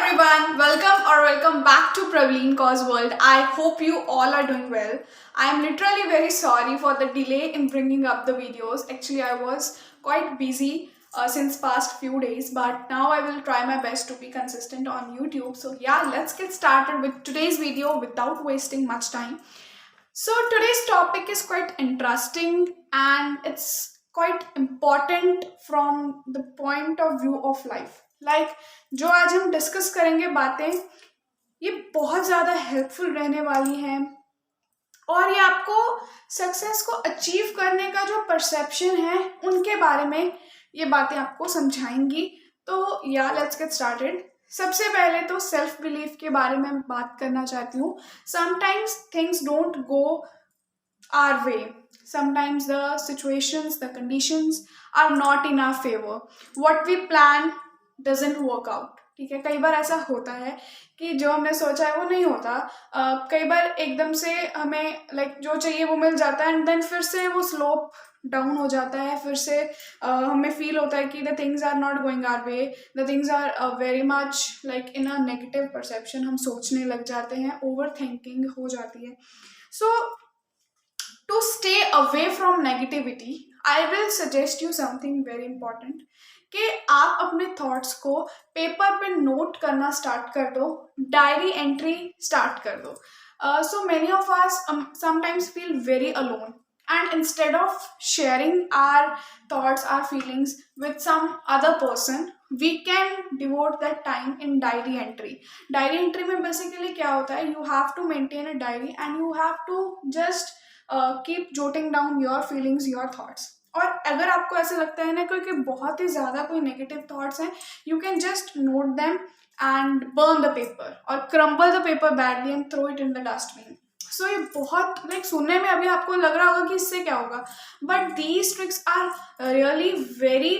everyone, welcome back to Pravleen Cause World. I hope you all are doing well. I am literally very sorry for the delay in bringing up the videos. Actually, I was quite busy since past few days, but now I will try my best to be consistent on YouTube. So yeah, let's get started with today's video without wasting much time. So today's topic is quite interesting and it's quite important from the point of view of life. Like जो आज हम discuss करेंगे बातें ये बहुत ज़्यादा helpful रहने वाली हैं और ये आपको सक्सेस को अचीव करने का जो परसेप्शन है उनके बारे में ये बातें आपको समझाएंगी। तो या लेट्स गेट स्टार्टेड। सबसे पहले तो सेल्फ बिलीफ के बारे में बात करना चाहती हूँ। Sometimes things don't go our way, sometimes the situations the conditions are not in our favour, what we plan doesn't work out. ठीक है, कई बार ऐसा होता है कि जो हमने सोचा है वो नहीं होता। कई बार एकदम से हमें जो चाहिए वो मिल जाता है एंड देन फिर से वो स्लोप डाउन हो जाता है। फिर से हमें फील होता है कि the things are not going our way, the things are very much in a negative perception. हम सोचने लग जाते हैं, ओवर थिंकिंग हो जाती है। So to stay away from negativity I will suggest you something very important कि आप अपने थॉट्स को पेपर पे नोट करना स्टार्ट कर दो, डायरी एंट्री स्टार्ट कर दो। So many of us sometimes feel very alone and instead of sharing our thoughts, our feelings with some other person, we can devote that time in diary entry. Diary entry में basically क्या होता है, you have to maintain a diary and you have to just keep jotting down your feelings, your thoughts. और अगर आपको ऐसा लगता है ना क्योंकि बहुत ही ज़्यादा कोई नेगेटिव थॉट्स हैं, you can just note them and burn the paper और crumble the paper badly and throw it in the dustbin. So ये बहुत सुनने में अभी आपको लग रहा होगा कि इससे क्या होगा, but these tricks are really very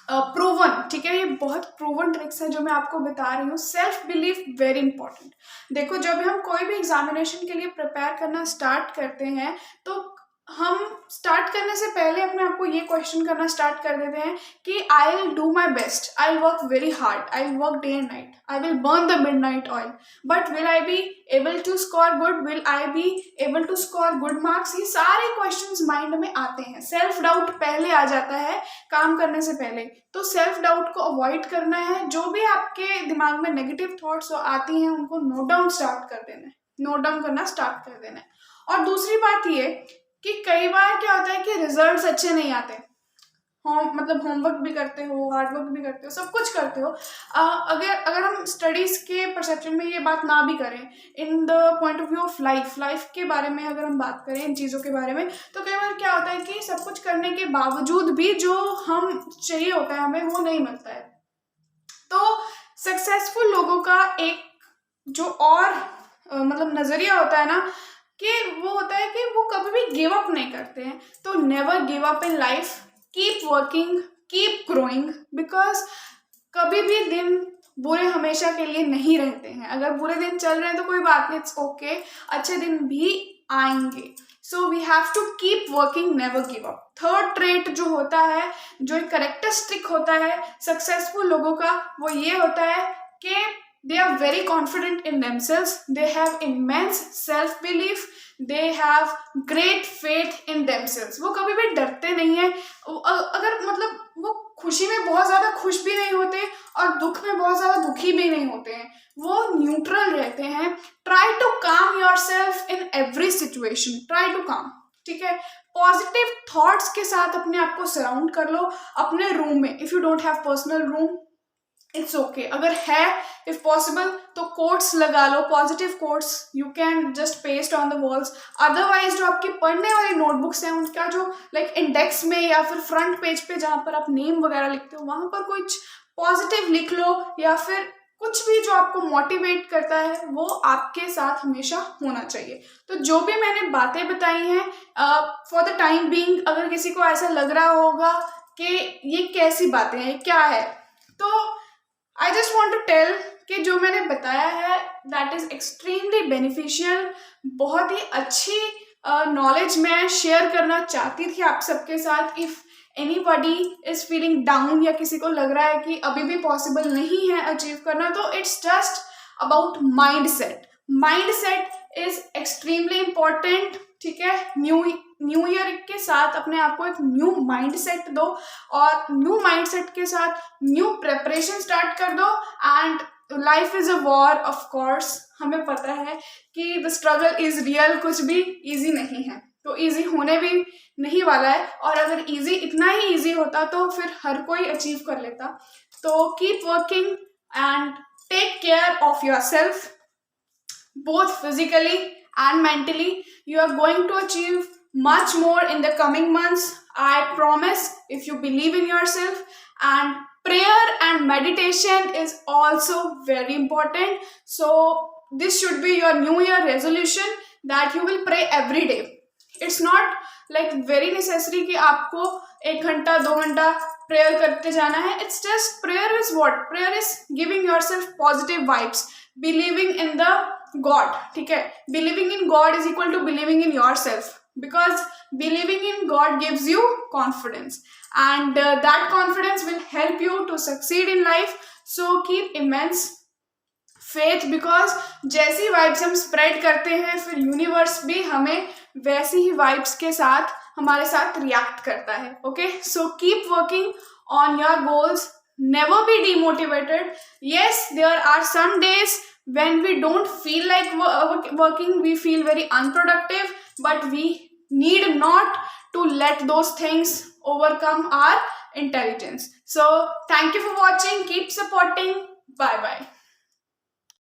proven. ठीक है, ये बहुत प्रूवन ट्रिक्स है जो मैं आपको बता रही हूँ। Self belief very important. देखो, जब हम कोई भी एग्जामिनेशन के लिए प्रिपेयर करना स्टार्ट करते हैं तो हम स्टार्ट करने से पहले अपने आप को ये क्वेश्चन करना स्टार्ट कर देते हैं कि I will do my best, I will work very hard, I will work day and night, I will burn the midnight oil, but will I be able to score good, will I be able to score good marks. ये सारे questions mind में आते हैं। Self doubt पहले आ जाता है काम करने से पहले। तो सेल्फ डाउट को अवॉइड करना है। जो भी आपके दिमाग में नेगेटिव थॉट्स आती हैं उनको नोट डाउन स्टार्ट कर देना है, नोट डाउन करना स्टार्ट कर देना है। और दूसरी बात ये कि कई बार क्या होता है कि रिजल्ट्स अच्छे नहीं आते। होमवर्क भी करते हो, हार्डवर्क भी करते हो, सब कुछ करते हो। अगर हम स्टडीज़ के परसेप्शन में ये बात ना भी करें, in the point of view of life के बारे में अगर हम बात करें इन चीज़ों के बारे में, तो कई बार क्या होता है कि सब कुछ करने के बावजूद भी जो हम चाहिए होता है हमें वो नहीं मिलता है। तो सक्सेसफुल लोगों का एक जो और नज़रिया होता है ना कि वो होता है कि वो कभी भी गिव अप नहीं करते हैं। तो never give up in life, keep working, keep growing, because कभी भी दिन बुरे हमेशा के लिए नहीं रहते हैं। अगर बुरे दिन चल रहे हैं तो कोई बात नहीं, इट्स ओके, अच्छे दिन भी आएंगे। So we have to keep working, never give up. Third trait जो होता है, जो एक कैरेक्टरिस्टिक होता है सक्सेसफुल लोगों का, वो ये होता है कि they are very confident in themselves, they have immense self belief, they have great faith in themselves। वो कभी भी डरते नहीं है। अगर वो खुशी में बहुत ज़्यादा खुश भी नहीं होते और दुख में बहुत ज़्यादा दुखी भी नहीं होते हैं, वो न्यूट्रल रहते हैं। Try to calm yourself in every situation, try to calm. ठीक है, पॉजिटिव थॉट्स के साथ अपने आप को सराउंड कर लो अपने रूम में। If you don't have personal room, it's okay. अगर है इफ पॉसिबल तो कोट्स लगा लो, positive quotes you can just paste on the walls. Otherwise जो आपकी पढ़ने वाली नोटबुक्स हैं उनका जो इंडेक्स में या फिर फ्रंट पेज पे जहाँ पर आप नेम वगैरह लिखते हो वहाँ पर कुछ पॉजिटिव लिख लो, या फिर कुछ भी जो आपको मोटिवेट करता है वो आपके साथ हमेशा होना चाहिए। तो जो भी मैंने बातें बताई हैं फॉर द टाइम बीइंग, अगर किसी को ऐसा लग रहा होगा कि ये कैसी बातें हैं, क्या है, तो I just want to tell कि जो मैंने बताया है दैट इज़ एक्सट्रीमली बेनिफिशियल। बहुत ही अच्छी नॉलेज मैं शेयर करना चाहती थी आप सबके साथ। If anybody is feeling down या किसी को लग रहा है कि अभी भी पॉसिबल नहीं है अचीव करना, तो it's just about mind set. Mind set is extremely important. ठीक है, न्यू ईयर के साथ अपने आप को एक न्यू माइंड सेट दो और न्यू माइंड सेट के साथ न्यू प्रेपरेशन स्टार्ट कर दो. And life is a war, of course हमें पता है कि द स्ट्रगल इज रियल. कुछ भी इजी नहीं है, तो इजी होने भी नहीं वाला है. और अगर इजी इतना ही इजी होता तो फिर हर कोई अचीव कर लेता. तो keep working and take care of yourself, both physically and mentally. You are going to achieve much more in the coming months, I promise, if you believe in yourself. And prayer and meditation is also very important. So this should be your new year resolution, that you will pray every day. It's not like very necessary कि आपको 1 घंटा 2 घंटा prayer करते जाना है. It's just prayer is what? Prayer is giving yourself positive vibes, believing in the God. ठीक है, believing in God is equal to believing in yourself, because believing in God gives you confidence, and that confidence will help you to succeed in life. So keep immense faith, because जैसी vibes हम spread करते हैं फिर universe भी हमें वैसी ही vibes के साथ हमारे साथ रिएक्ट करता है. Okay, so keep working on your goals, never be demotivated. Yes, there are some days when we don't feel like working, we feel very unproductive, but we need not to let those things overcome our intelligence. So thank you for watching, keep supporting, bye bye.